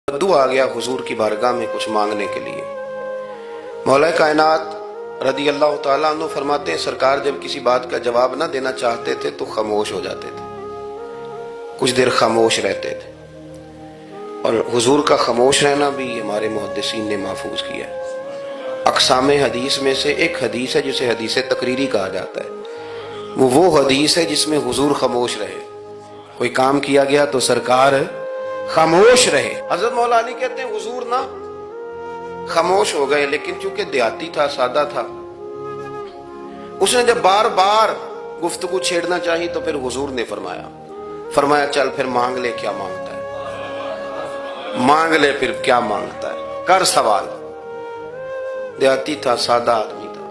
بدو आ गया हुजूर की बारगाह में कुछ मांगने के लिए। मौला कायनात रदी अल्लाह ताला अन्हु फरमाते हैं, सरकार जब किसी बात का जवाब ना देना चाहते थे तो खामोश हो जाते थे, कुछ देर खामोश रहते थे। और हुजूर का खामोश रहना भी हमारे मुहद्दिसीन ने महफूज किया है। अक़सामे हदीस में से एक हदीस है जिसे हदीस तकरीरी कहा जाता है। वो हदीस है जिसमें हुजूर खामोश रहे, कोई काम किया गया तो सरकार खामोश रहे। हजरत मौला अली कहते हैं हुजूर ना खामोश हो गए, लेकिन चूंकि देहाती था, सादा था, उसने जब बार बार गुफ्तगू छेड़ना चाहिए तो फिर हुजूर ने फरमाया चल फिर मांग ले, क्या मांगता है, मांग ले फिर क्या मांगता है, कर सवाल। देहाती था, सादा आदमी था।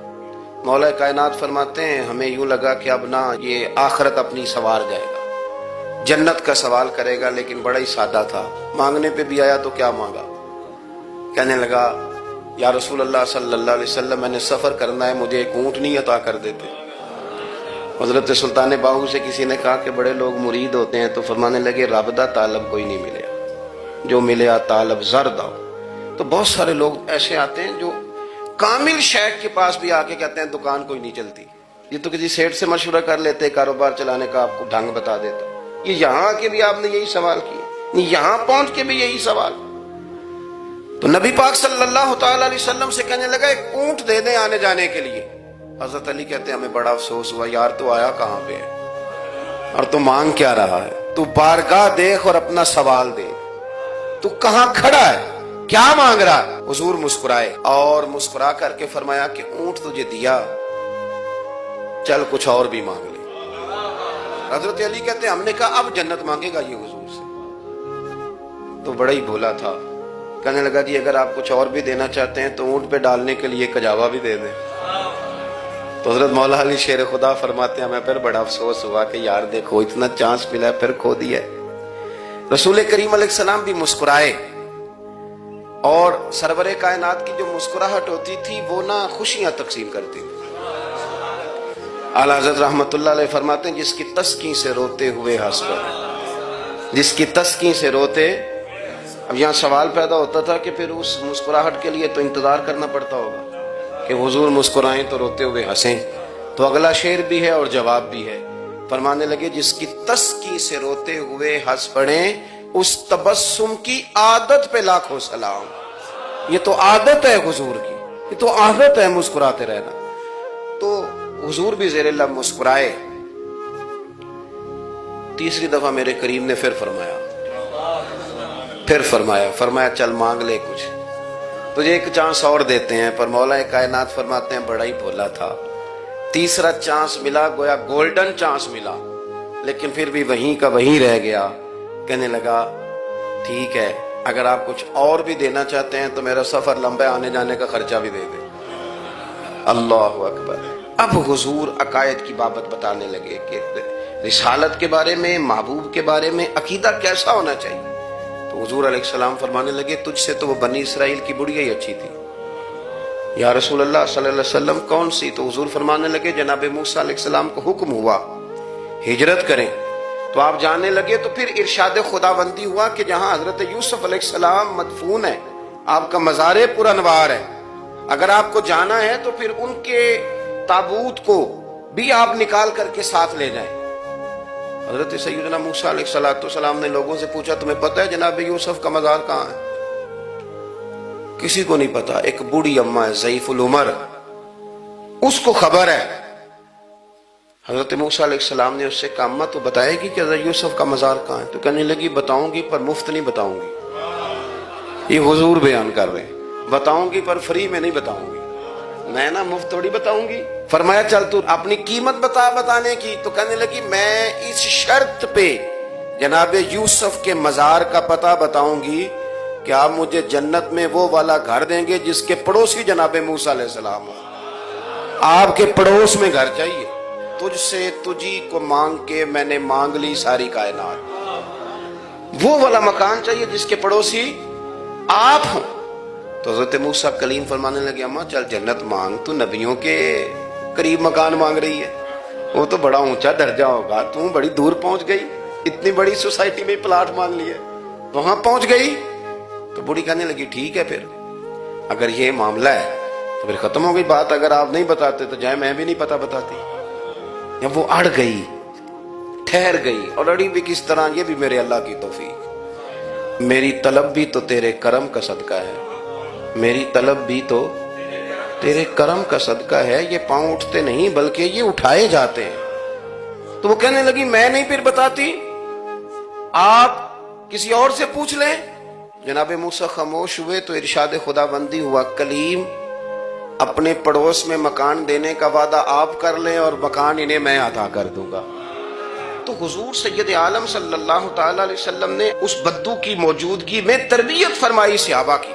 मौला कायनात फरमाते हैं हमें यूं लगा कि अब ना ये आखिरत अपनी सवार जाएगा, जन्नत का सवाल करेगा, लेकिन बड़ा ही सादा था। मांगने पे भी आया तो क्या मांगा, कहने लगा या रसूल अल्लाह सल्लल्लाहु अलैहि वसल्लम मैंने सफर करना है, मुझे एक ऊँटनी अता कर देते। हजरत सुल्तान बाहू से किसी ने कहा कि बड़े लोग मुरीद होते हैं, तो फरमाने लगे रब दा तालब कोई नहीं मिले, जो मिले तालब जर दाओ। तो बहुत सारे लोग ऐसे आते हैं जो कामिल शेख के पास भी आके कहते हैं दुकान कोई नहीं चलती, ये तो किसी सेठ से मशवरा कर लेते, कारोबार चलाने का आपको ढंग बता देता। ये यहाँ आके भी आपने यही सवाल किया, यहाँ पहुंच के भी यही सवाल। तो नबी पाक सल्लल्लाहु ताला अलैहि वसल्लम से कहने लगा एक ऊंट दे दे आने जाने के लिए। हजरत अली कहते हैं हमें बड़ा अफसोस हुआ, यार तू आया कहाँ पे है और तू मांग क्या रहा है, तू बारगाह देख और अपना सवाल दे, तू कहाँ खड़ा है, क्या मांग रहा है। हुजूर मुस्कुराए और मुस्कुरा करके फरमाया कि ऊंट तुझे दिया, चल कुछ और भी मांग ले। हजरत अली कहते हैं हमने कहा अब जन्नत मांगेगा ये हुजूर से, तो बड़ा ही भोला था। कहने लगा जी अगर आप कुछ और भी देना चाहते हैं तो ऊंट पे डालने के लिए कजावा भी दे दें। तो हजरत मौला अली शेर खुदा फरमाते हैं हमें फिर बड़ा अफसोस हुआ कि यार देखो इतना चांस मिला है फिर खो दिया। रसूल करीम अलैहिस्सलाम भी मुस्कुराए, और सरवरे कायनात की जो मुस्कुराहट होती थी वो ना खुशियां तकसीम करती थी। आला हज़रत रहमतुल्लाह अलैह फरमाते हैं जिसकी तस्कीन से रोते हुए हंस पड़े, जिसकी तस्कीन से रोते। अब यहाँ सवाल पैदा होता था कि फिर उस मुस्कुराहट के लिए तो इंतजार करना पड़ता होगा कि हुजूर मुस्कुराएं तो रोते हुए हंसें। तो अगला शेर भी है और जवाब भी है। फरमाने लगे जिसकी तस्कीन से रोते हुए हंस पड़े उस तबस्सुम की आदत पे लाखों सलाम। ये तो आदत है हुजूर की, ये तो आदत है मुस्कुराते रहना। तो हुजूर भी ज़ेरे लब मुस्कुराए। तीसरी दफा मेरे करीम ने फिर फरमाया चल मांग ले कुछ, तुझे एक चांस और देते हैं। पर मौला कायनात फरमाते हैं बड़ा ही भोला था, तीसरा चांस मिला, गोया गोल्डन चांस मिला, लेकिन फिर भी वहीं का वहीं रह गया। कहने लगा ठीक है अगर आप कुछ और भी देना चाहते हैं तो मेरा सफर लंबा आने जाने का खर्चा भी दे दे। अल्लाहु अकबर। अब हुजूर अकायद की बाबत बताने लगे कि रिसालत के बारे में, महबूब के बारे में अकीदा कैसा होना चाहिए। तो हुजूर अलैहिस्सलाम फरमाने लगे तुझसे तो वो बनी इसराइल की बुढ़िया ही अच्छी थी। या रसूल अल्लाह सल्लल्लाहु अलैहि वसल्लम कौन सी। तो हुजूर फरमाने लगे जनाब मूसा अलैहिस्सलाम को हुक्म हुआ हिजरत करें, तो आप जाने लगे। तो फिर इरशाद खुदाबंदी हुआ कि जहां हजरत यूसुफ अलैहिस्सलाम मदफून है, आपका मज़ार पुरअनवार है, अगर आपको जाना है तो फिर उनके ताबूत को भी आप निकाल करके साथ ले जाएं। हजरत सैयदना मूसा अलैहिस्सलाम ने लोगों से पूछा तुम्हें पता है जनाब यूसुफ का मज़ार कहाँ है। किसी को नहीं पता। एक बूढ़ी अम्मा है ज़ईफुल उमर, उसको खबर है। हजरत मूसा अलैहिस्सलाम ने उससे कहा अम्मा तो बताएगी कि हजरत यूसुफ का मज़ार कहाँ है। तो कहने लगी बताऊंगी पर मुफ्त नहीं बताऊंगी। ये हुजूर बयान कर रहे हैं, बताऊंगी पर फ्री में नहीं बताऊंगी, मैं ना मुफ्त थोड़ी बताऊंगी। फरमाया चल तू अपनी कीमत बता बताने की। तो कहने लगी मैं इस शर्त पे जनाब यूसुफ के मज़ार का पता बताऊंगी कि आप मुझे जन्नत में वो वाला घर देंगे जिसके पड़ोसी जनाब मूसा अलैहिस्सलाम हो। आपके पड़ोस में घर चाहिए। तुझसे तुझी को मांग के मैंने मांग ली सारी कायनात, वो वाला मकान चाहिए जिसके पड़ोसी आप हो। तो हज़रत मूसा कलीम फरमाने लगे अम्मा चल जन्नत मांग, तू नबियों के करीब मकान मांग रही है, वो तो बड़ा ऊंचा दर्जा होगा, तू बड़ी दूर पहुंच गई, इतनी बड़ी सोसाइटी में प्लाट मांग लिया, वहां पहुंच गई। بوڑھی کہنے لگی ٹھیک ہے، پھر اگر یہ معاملہ ہے تو پھر ختم ہو گئی بات، اگر آپ نہیں بتاتے تو جائے میں بھی نہیں پتہ بتاتی۔ جب وہ اڑ گئی، ٹھہر گئی، اور اڑی بھی کس طرح، یہ بھی میرے اللہ کی توفیق، میری طلب بھی تو تیرے کرم کا صدقہ ہے، میری طلب بھی تو تیرے کرم کا صدقہ ہے، یہ پاؤں اٹھتے نہیں بلکہ یہ اٹھائے جاتے ہیں۔ تو وہ کہنے لگی میں نہیں پھر بتاتی، آپ کسی اور سے پوچھ لیں۔ جناب موسیٰ خاموش ہوئے تو ارشاد خدا بندی ہوا، کلیم اپنے پڑوس میں مکان دینے کا وعدہ آپ کر لیں اور مکان انہیں میں عطا کر دوں گا۔ تو حضور سید عالم صلی اللہ تعالی علیہ وسلم نے اس بدو کی موجودگی میں تربیت فرمائی صحابہ کی۔